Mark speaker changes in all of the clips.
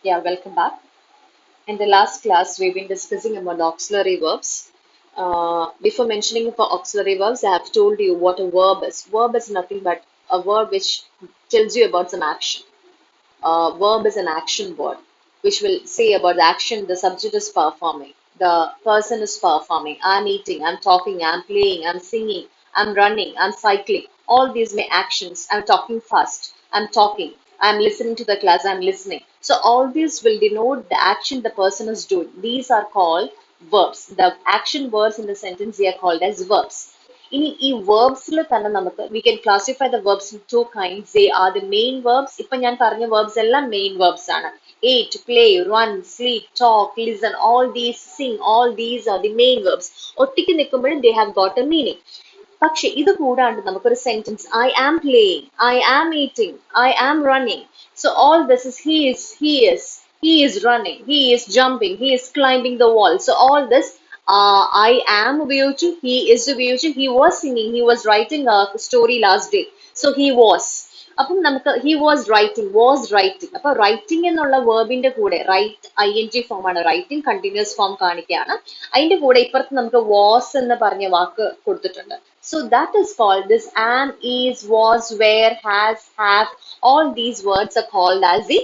Speaker 1: Yeah, welcome back. In the last class, we've been discussing about auxiliary verbs. Before mentioning for auxiliary verbs, I have told you what a verb is. Verb is nothing but a word which tells you about some action. Verb is an action word which will say about the action the subject is performing, the person is performing. I'm eating, I'm talking, I'm playing, I'm singing, I'm running, I'm cycling. All these may actions. I'm talking fast, I'm talking, I'm listening to the class, I'm listening. So all these will denote the action the person is doing. These are called verbs. The action words in the sentence they are called as verbs. ഇനി ഈ വേർബ്സിൽ തന്നെ നമുക്ക് we can classify the verbs in two kinds. They are the main verbs. ഇപ്പൊ ഞാൻ പറഞ്ഞ verbs എല്ലാം main verbs ആണ്. Eat, play, run, sleep, talk, listen, all these, sing, all these are the main verbs. ഒറ്റയ്ക്ക് നിൽക്കുമ്പോഴും they have got a meaning. പക്ഷെ ഇത് കൂടാണ്ട് നമുക്കൊരു sentence I am playing, I am eating, I am running. So all this is he is running, he is jumping, he is climbing the wall. So all this I am ഉപയോഗിച്ചു, he is ഉപയോഗിച്ചു, he was singing, he was writing a story last day. So he was. അപ്പം നമുക്ക് he was writing. അപ്പൊ writing എന്നുള്ള വേർബിന്റെ കൂടെ right ING form ആണ്, writing continuous form കാണിക്കുകയാണ്. അതിന്റെ കൂടെ ഇപ്പുറത്ത് നമുക്ക് was എന്ന് പറഞ്ഞ വാക്ക് കൊടുത്തിട്ടുണ്ട്. So that is called this am, is, was, were, has, have. All these words are called as the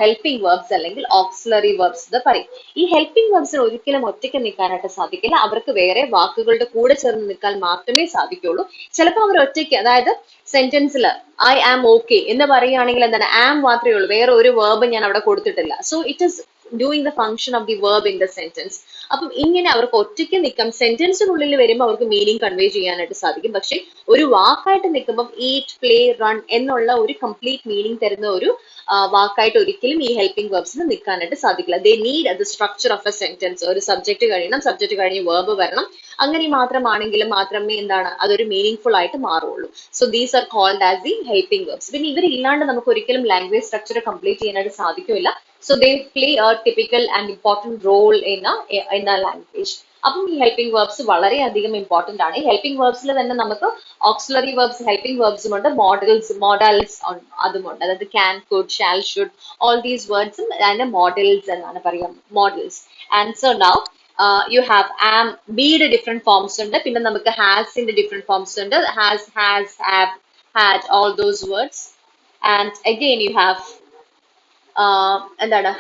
Speaker 1: helping verbs അല്ലെങ്കിൽ auxiliary verbs എന്ന് പറയും. ഈ helping verbs ഒരിക്കലും ഒറ്റയ്ക്ക് നിൽക്കാനായിട്ട് സാധിക്കില്ല. അവർക്ക് വേറെ വാക്കുകളുടെ കൂടെ ചേർന്ന് നിൽക്കാൻ മാത്രമേ സാധിക്കുള്ളൂ. ചിലപ്പോൾ അവർ ഒറ്റയ്ക്ക്, അതായത് സെന്റൻസിൽ ഐ ആം ഓക്കെ എന്ന് പറയുകയാണെങ്കിൽ എന്താണ്, ആം മാത്രമേ ഉള്ളൂ, വേറെ ഒരു വേർബ് ഞാൻ അവിടെ കൊടുത്തിട്ടില്ല. So it is doing the function of the verb in the sentence. അപ്പം ഇങ്ങനെ അവർക്ക് ഒറ്റയ്ക്ക് നിൽക്കാം. സെന്റൻസിനുള്ളിൽ വരുമ്പോൾ അവർക്ക് മീനിങ് കൺവേ ചെയ്യാനായിട്ട് സാധിക്കും. പക്ഷെ ഒരു വാക്കായിട്ട് നിൽക്കുമ്പോൾ ഈറ്റ്, പ്ലേ, റൺ എന്നുള്ള ഒരു കംപ്ലീറ്റ് മീനിങ് തരുന്ന ഒരു വാക്കായിട്ട് ഒരിക്കലും ഈ ഹെൽപ്പിംഗ് വേർബ്സിന് നിൽക്കാനായിട്ട് സാധിക്കില്ല. They need the structure of a sentence. ഒരു സബ്ജക്ട് കഴിയണം, സബ്ജക്ട് കഴിഞ്ഞ് വേർബ് വരണം. അങ്ങനെ മാത്രമാണെങ്കിലും മാത്രമേ എന്താണ് അതൊരു മീനിങ് ഫുൾ ആയിട്ട് മാറുള്ളൂ. So these are called as the helping verbs. പിന്നെ ഇവരില്ലാണ്ട് നമുക്ക് ഒരിക്കലും ലാംഗ്വേജ് സ്ട്രക്ചർ കംപ്ലീറ്റ് ചെയ്യാനായിട്ട് സാധിക്കില്ല. So they play a typical and important role in a language. അപ്പം ഈ ഹെൽപ്പിംഗ് വേർബ്സ് വളരെയധികം ഇമ്പോർട്ടന്റ് ആണ്. ഈ ഹെൽപ്പിംഗ് വേർബ്സിൽ തന്നെ നമുക്ക് ഓക്സിലറി വേർബ്സ് ഹെൽപ്പിംഗ് വേർബ്സും ഉണ്ട്, മോഡൽസ് അതുമുണ്ട്. അതായത് can, could, shall, should, all these വേർഡ്സും അതിന്റെ മോഡൽസ് എന്നാണ് പറയാം, modals. And so now you have am, beയുടെ different forms ഉണ്ട്, പിന്നെ നമുക്ക് hasന്റെ different forms ഉണ്ട്, has, have, had, all those words. And again you have എന്താണ്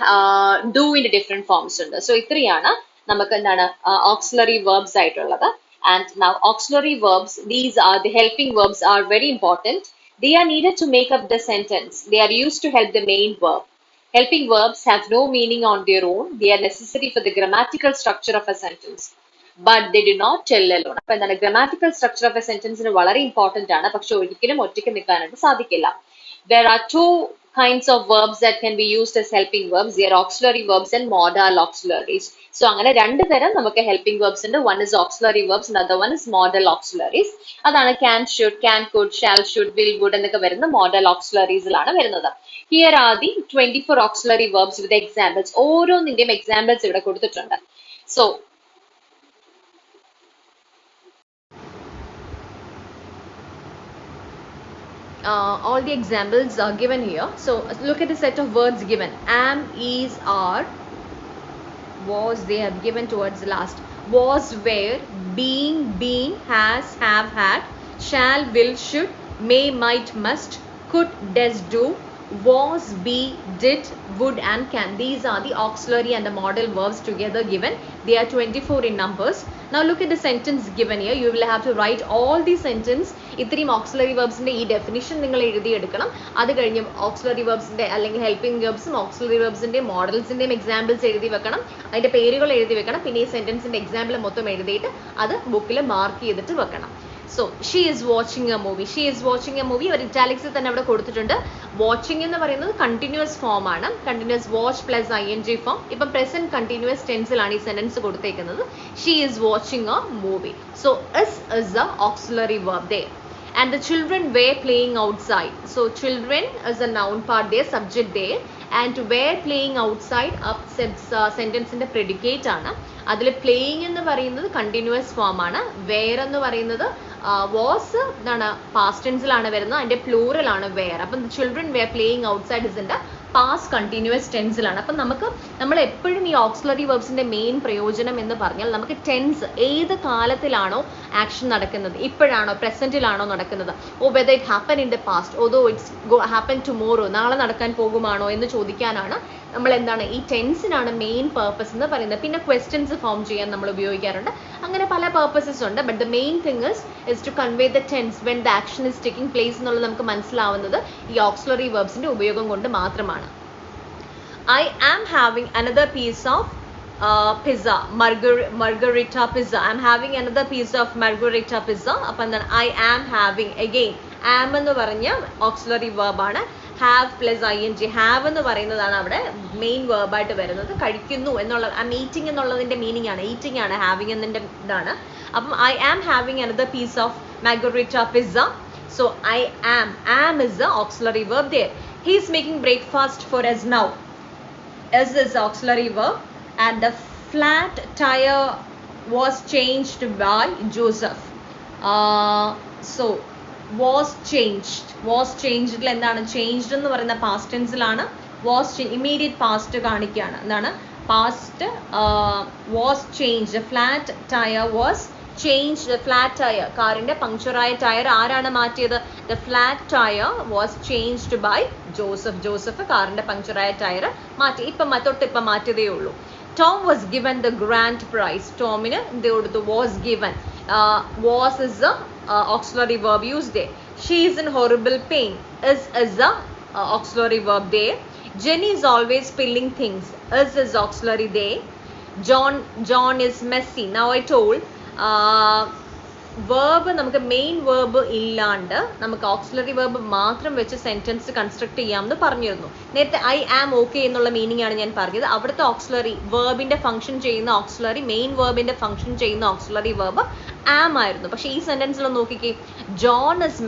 Speaker 1: ഡൂവിന്റെ ഡിഫറെന്റ് ഫോംസ് ഉണ്ട്. സോ ഇത്രയാണ് നമുക്ക് എന്താണ് ഓക്സിലറി വേർബ്സ് ആയിട്ടുള്ളത്. And now auxiliary verbs, these are the helping verbs are very important. They are needed to make up the sentence. They are used to help the main verb. Helping verbs have no meaning on their own. They are necessary for the grammatical structure of a sentence. But they do not tell alone. അപ്പൊ എന്താണ് grammatical structure of a sentence വളരെ important ആണ്. പക്ഷെ ഒരിക്കലും ഒറ്റയ്ക്ക് നിൽക്കാനായിട്ട് സാധിക്കില്ല. There are two kinds of verbs that can be used as helping verbs. They are auxiliary verbs and modal auxiliaries. So അങ്ങനെ രണ്ട് തരം നമുക്ക് helping verbs ഉണ്ട്. One is auxiliary verbs, another one is modal auxiliaries. അതാണ് can, should, can, could, shall, should, will, would എന്നൊക്കെ വരുന്ന modal auxiliariesലാണ് വരുന്നത്. Here are the 24 auxiliary verbs with examples. ഓരോന്നിന്റെയും examples ഇവിടെ കൊടുത്തിട്ടുണ്ട്. So all the examples are given here. So look at the set of words given. Am, is, are, was, they have given towards the last. Was, were, being, been, has, have, had, shall, will, should, may, might, must, could, does, do, was, be, did, would and can. These are the auxiliary and the modal verbs together given. They are 24 in numbers. Now look at the sentence given here. You will have to write all the sentence. ഇത്രയും auxiliary വേർബ്സിന്റെ ഈ definition നിങ്ങൾ എഴുതിയെടുക്കണം. അത് കഴിഞ്ഞ് auxiliary വേർബ്സിന്റെ അല്ലെങ്കിൽ helping വേർബ്സും auxiliary വേർബ്സിന്റെയും മോഡൽസിന്റെയും examples എഴുതി വെക്കണം. അതിന്റെ പേരുകൾ എഴുതി വെക്കണം. പിന്നെ ഈ സെന്റൻസിന്റെ എക്സാമ്പിൾ മൊത്തം എഴുതിയിട്ട് അത് ബുക്കിൽ മാർക്ക് ചെയ്തിട്ട് വെക്കണം. So she is watching a movie. She is watching a movie. ഒരു ഇറ്റാലിക്സിൽ തന്നെ അവിടെ കൊടുത്തിട്ടുണ്ട്. വാച്ചിങ് എന്ന് പറയുന്നത് കണ്ടിന്യൂസ് ഫോം ആണ്. Continuous watch plus ING form. ഇപ്പം പ്രസന്റ് കണ്ടിന്യൂസ് ടെൻസിലാണ് ഈ സെന്റൻസ് കൊടുത്തേക്കുന്നത്. She is watching a movie. So is the auxiliary verb there. And the children were playing outside. So children is a noun part there, subject there. And were playing outside സെന്റൻസിന്റെ predicate ആണ്. അതിൽ playing എന്ന് പറയുന്നത് continuous form ആണ്. Where എന്ന് പറയുന്നത് was എന്താണ് past ടെൻസിലാണ് വരുന്നത്. അതിന്റെ പ്ലൂറൽ ആണ് വേർ. അപ്പം children were playing outside is in the
Speaker 2: past continuous ടെൻസിലാണ്. അപ്പം നമ്മൾ എപ്പോഴും ഈ ഓക്സിലറി വെർബ്സിന്റെ മെയിൻ പ്രയോജനം എന്ന് പറഞ്ഞാൽ നമുക്ക് ടെൻസ് ഏത് കാലത്തിലാണോ ആക്ഷൻ നടക്കുന്നത്, ഇപ്പോഴാണോ പ്രസന്റിലാണോ നടക്കുന്നത്, oh whether it happen in the past although it's happen tomorrow, നാളെ നടക്കാൻ പോകുമാണോ എന്ന് ചോദിക്കാനാണ് നമ്മൾ എന്താണ് ഈ ടെൻസിനാണ് മെയിൻ പേർപ്പസ് എന്ന് പറയുന്നത്. പിന്നെ ക്വസ്റ്റ്യൻസ് ഫോം ചെയ്യാൻ നമ്മൾ ഉപയോഗിക്കാറുണ്ട്. അങ്ങനെ പല പേർപ്പസസ് ഉണ്ട്. But the main thing is to convey the tense when the action is taking place എന്നുള്ളത് നമുക്ക് മനസ്സിലാവുന്നത് ഈ ഓക്സിലറി വെർബ്സിന്റെ ഉപയോഗം കൊണ്ട് മാത്രമാണ്. I am having another piece of pizza, margarita pizza. I'm having another piece of margarita pizza. അപ്പം എന്താണ് I am having, again am എന്ന് പറഞ്ഞ ഓക്സിലറി വെർബ് ആണ്. ഹാവ് പ്ലസ് ing, ഹാവ് എന്ന് പറയുന്നതാണ് അവിടെ മെയിൻ വെർബായിട്ട് വരുന്നത്. കഴിക്കുന്നു എന്നുള്ള ഈറ്റിംഗ് എന്നുള്ളതിന്റെ മീനിങ് ആണ്, ഈറ്റിംഗ് ആണ് ഹാവിങ് എന്നതിന്റെ ഇതാണ്. അപ്പം I am having another piece of margarita pizza. So I am is the auxiliary verb there. He is making breakfast for us now. Is this auxiliary verb, and the flat tire was changed by Joseph. So was changed എന്താണ് changed എന്ന് പറയുന്ന past tenseലാണ്. was immediate past കാണിക്കുകയാണ്. എന്താണ് past was changed. flat tire was changed. flat tire കാറിന്റെ പങ്ക്ചറായ tyre ആരാണ് മാറ്റിയത്? the flat tire was changed by Joseph കാറിന്റെ പങ്ക്ചറായ tyre മാറ്റി. ഇപ്പം മാറ്റിയതേ ഉള്ളൂ. Tom was given the grand prize. ടോമിന് എന്ത് കൊടുത്തു? was given. was is a auxiliary verb used there. She is in horrible pain. is a auxiliary verb there. Jenny is always spilling things. is auxiliary there. John is messy. Now I told verb നമുക്ക് main verb ഇല്ലാണ്ട് നമുക്ക് auxiliary verb മാത്രം വെച്ച് sentence construct ചെയ്യാമെന്ന് പറഞ്ഞിരുന്നു. നേരത്തെ I am okay എന്നുള്ള meaning ആണ് ഞാൻ പറഞ്ഞത്. അവിടുത്തെ ഓക്സിലറി വേർബിന്റെ ഫംഗ്ഷൻ ചെയ്യുന്ന ഓക്സിലറി മെയിൻ വേർബിന്റെ ഫംഗ്ഷൻ ചെയ്യുന്ന ഓക്സിലറി വേർബ് ആം ആയിരുന്നു. പക്ഷെ ഈ സെന്റൻസിൽ നോക്കിക്കേ, ജോൺ ഇസ്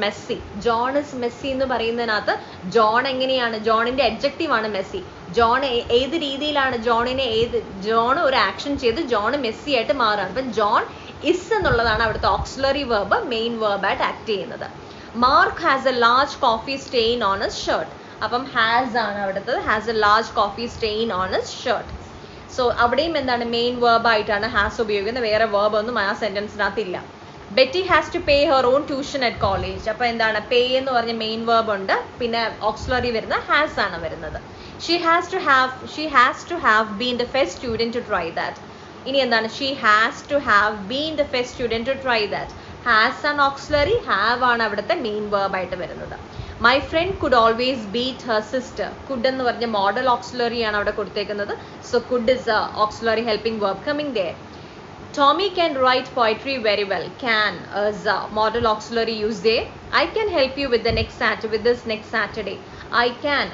Speaker 2: മെസ്സി എന്ന് പറയുന്നതിനകത്ത് ജോൺ എങ്ങനെയാണ്? ജോണിന്റെ അഡ്ജക്റ്റീവ് ആണ് മെസ്സി. ജോൺ ഏത് രീതിയിലാണ് ജോൺ ഒരു ആക്ഷൻ ചെയ്ത് ജോൺ മെസ്സി ആയിട്ട് മാറാണ്. അപ്പം ജോൺ ഇസ് എന്നുള്ളതാണ് അവിടുത്തെ ഓക്സിലറി വേർബ് മെയിൻ വേർബായിട്ട് ആക്ട് ചെയ്യുന്നത്. Mark has a large coffee stain on his shirt. അപ്പം ഹാസ് ആണ് അവിടുത്തെ, has a large coffee stain on his shirt. So അവിടെയും എന്താണ് മെയിൻ വേർബായിട്ടാണ് ഹാസ് ഉപയോഗിക്കുന്നത്. വേറെ വേർബ് ഒന്നും ആ സെന്റൻസിനകത്ത് ഇല്ല. Betty has to pay her own tuition at college. അപ്പൊ എന്താണ് പേ എന്ന് പറഞ്ഞ മെയിൻ വേർബ് ഉണ്ട്, പിന്നെ ഓക്സിലറി വരുന്ന ഹാസ് ആണ് വരുന്നത്. She has to have been the first student to try that. ഇനി എന്താണ്? She has to have been the first student to try that. Has and auxiliary, have ആണ് അവിടുത്തെ മെയിൻ വേർബ് ആയിട്ട് വരുന്നത്. My friend could always beat her sister. Could എന്ന് പറഞ്ഞ modal auxiliary ആണ് അവിടെ കൊടുത്തേക്കുന്നത്. So could is a auxiliary helping verb coming there. Tommy can write poetry very well. Can is a model auxiliary used there. I can help you with this next Saturday. I can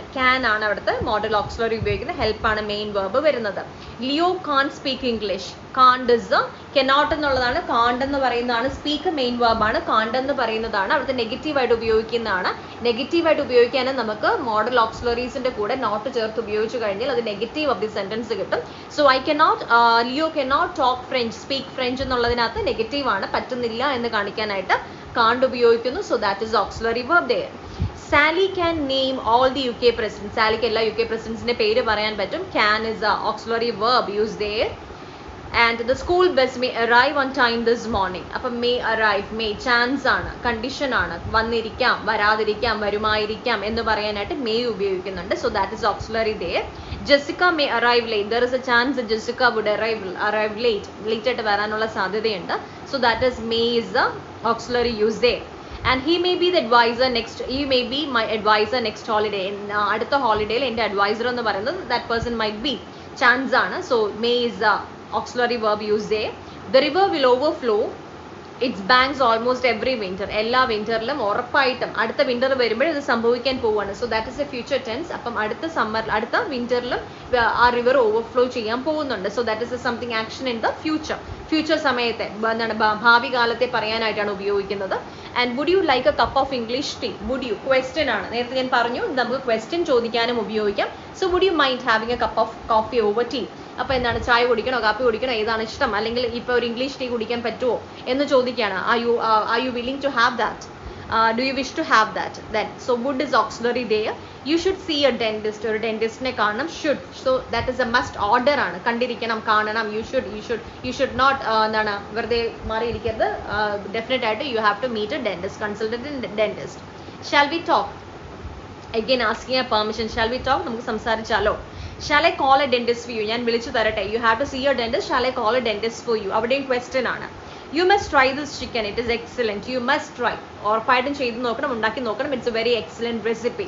Speaker 2: ആണ് അവിടുത്തെ modal auxiliary ഉപയോഗിക്കുന്ന, help ആണ് main verb വരുന്നത്. Leo can't speak English. Can't is cannot എന്നുള്ളതാണ്. Can't എന്ന് പറയുന്നതാണ് speak main വേർബാണ്. കാണ്ട് എന്ന് പറയുന്നതാണ് അവിടുത്തെ നെഗറ്റീവായിട്ട് ഉപയോഗിക്കുന്നതാണ്. നെഗറ്റീവായിട്ട് ഉപയോഗിക്കാനും നമുക്ക് മോഡൽ ഓക്സിലറീസിന്റെ കൂടെ നോട്ട് ചേർത്ത് ഉപയോഗിച്ചു കഴിഞ്ഞാൽ അത് നെഗറ്റീവ് ഓഫ് ദി സെന്റൻസ് കിട്ടും. So Leo cannot talk French, speak French എന്നുള്ളതിനകത്ത് നെഗറ്റീവ് ആണ്, പറ്റുന്നില്ല എന്ന് കാണിക്കാനായിട്ട് കാണ്ട് ഉപയോഗിക്കുന്നു. So that is auxiliary verb there. Sally can name all the UK presidents. സാലിക്ക് എല്ലാ UK presidentsന്റെ പേര് പറയാൻ പറ്റും. Can is a auxiliary verb used there. And the school bus may arrive on time this morning. അപ്പം may arrive, may chance ആണ്, condition ആണ്, വന്നിരിക്കാം, വരാതിരിക്കാം, വരുമായിരിക്കാം എന്ന് പറയാനായിട്ട് may ഉപയോഗിക്കുന്നുണ്ട്. So that is auxiliary there. Jessica may arrive late. There is a chance that Jessica would arrive late. Late ആയിട്ട് വരാനുള്ള സാധ്യതയുണ്ട്. So that is may is the auxiliary used there. And he may be my advisor next holiday. അടുത്ത ഹോളിഡേയിൽ എൻ്റെ adviser എന്ന് പറയുന്നത് that person might be, chance ആണ്. So may is the auxiliary verb used there. The river will overflow its banks almost every winter. എല്ലാ വിന്ററിലും ഉറപ്പായിട്ടും അടുത്ത winter വരുമ്പോൾ ഇത് സംഭവിക്കാൻ പോവുകയാണ്. So that is a future tense. അപ്പം അടുത്ത വിന്ററിലും ആ റിവർ ഓവർഫ്ലോ ചെയ്യാൻ പോകുന്നുണ്ട്. So that is something action in the future സമയത്തെ എന്താണ് ഭാവി കാലത്തെ പറയാനായിട്ടാണ് ഉപയോഗിക്കുന്നത്. And would you like a cup of English tea? Would you question ആണ്. നേരത്തെ ഞാൻ പറഞ്ഞു നമുക്ക് ക്വസ്റ്റ്യൻ ചോദിക്കാനും ഉപയോഗിക്കാം. So would you mind having a cup of coffee over tea? അപ്പൊ എന്താണ്, ചായ കുടിക്കണോ കാപ്പി കുടിക്കണോ, ഏതാണ് ഇഷ്ടം, അല്ലെങ്കിൽ ഇപ്പൊ ഒരു ഇംഗ്ലീഷ് ടീ കുടിക്കാൻ പറ്റുമോ എന്ന് ചോദിക്കുകയാണ്. Are you willing to have that? Do you wish to have that? Then, so would is auxiliary there. You should see a dentist or a dentist ne കാണണം should. So that is a must order ആണ്. കണ്ടിരിക്കണം, കാണണം. You should not എന്താണ് വെറുതെ മാറി ഇരിക്കരുത്. Definite ആയിട്ട് you have to meet a dentist, consultant and dentist. Shall we talk? Again asking a permission. Shall we talk? നമുക്ക് സംസാരിച്ചാലോ? Shall I call a dentist for you? ഞാൻ വിളിച്ചു തരട്ടെ. You have to see your dentist. Shall I call a dentist for you? അവിടെയും question ആണ്. You must try this chicken. It is excellent. You must try. ഉറപ്പായിട്ടും ചെയ്ത് നോക്കണം, ഉണ്ടാക്കി നോക്കണം. It's a very excellent recipe.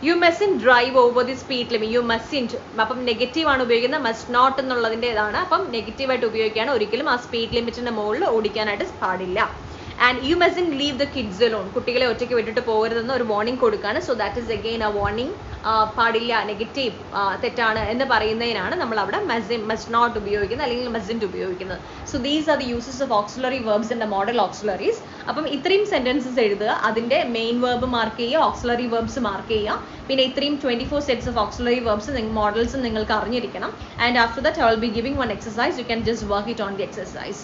Speaker 2: You mustn't drive over the speed limit. You mustn't. അപ്പം negative ആണ് ഉപയോഗിക്കുന്നത്. must not എന്നുള്ളതിൻ്റെ ഇതാണ്. അപ്പം നെഗറ്റീവായിട്ട് ഉപയോഗിക്കുകയാണ്. ഒരിക്കലും ആ സ്പീഡ് ലിമിറ്റിൻ്റെ മുകളിൽ ഓടിക്കാനായിട്ട് പാടില്ല. And you mustn't leave the kids alone. കുട്ടികളെ ഒറ്റയ്ക്ക് വിട്ടിട്ട് പോകരുതെന്ന് ഒരു വാർണിംഗ് കൊടുക്കുകയാണ്. So that is again a warning. പാടില്ല, നെഗറ്റീവ്, തെറ്റാണ് എന്ന് പറയുന്നതിനാണ് നമ്മൾ അവിടെ must not ഉപയോഗിക്കുന്നത് അല്ലെങ്കിൽ mustn't ഉപയോഗിക്കുന്നത്. So these are the uses of auxiliary verbs in the model auxiliaries. അപ്പം ഇത്രയും സെന്റൻസസ് എഴുതുക, അതിൻ്റെ മെയിൻ വേർബ് മാർക്ക് ചെയ്യുക, ഓക്സിലറി വേർബ്സ് മാർക്ക് ചെയ്യുക, പിന്നെ ഇത്രയും 24 sets of auxiliary verbs models നിങ്ങൾക്ക് അറിഞ്ഞിരിക്കണം. And after that I will be giving one exercise. You can just work it on the exercise.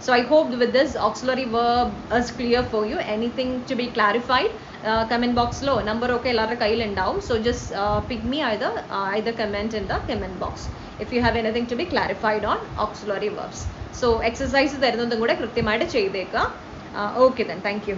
Speaker 2: So I hope with this auxiliary verb is clear for you. Anything to be clarified? Comment box lo number okay ellara kayil undavum. So just pick me either comment in the comment box if you have anything to be clarified on auxiliary verbs. So exercise തരുന്നതും കൂടെ കൃത്യമായിട്ട് ചെയ്തേക്കുക. Okay then, thank you.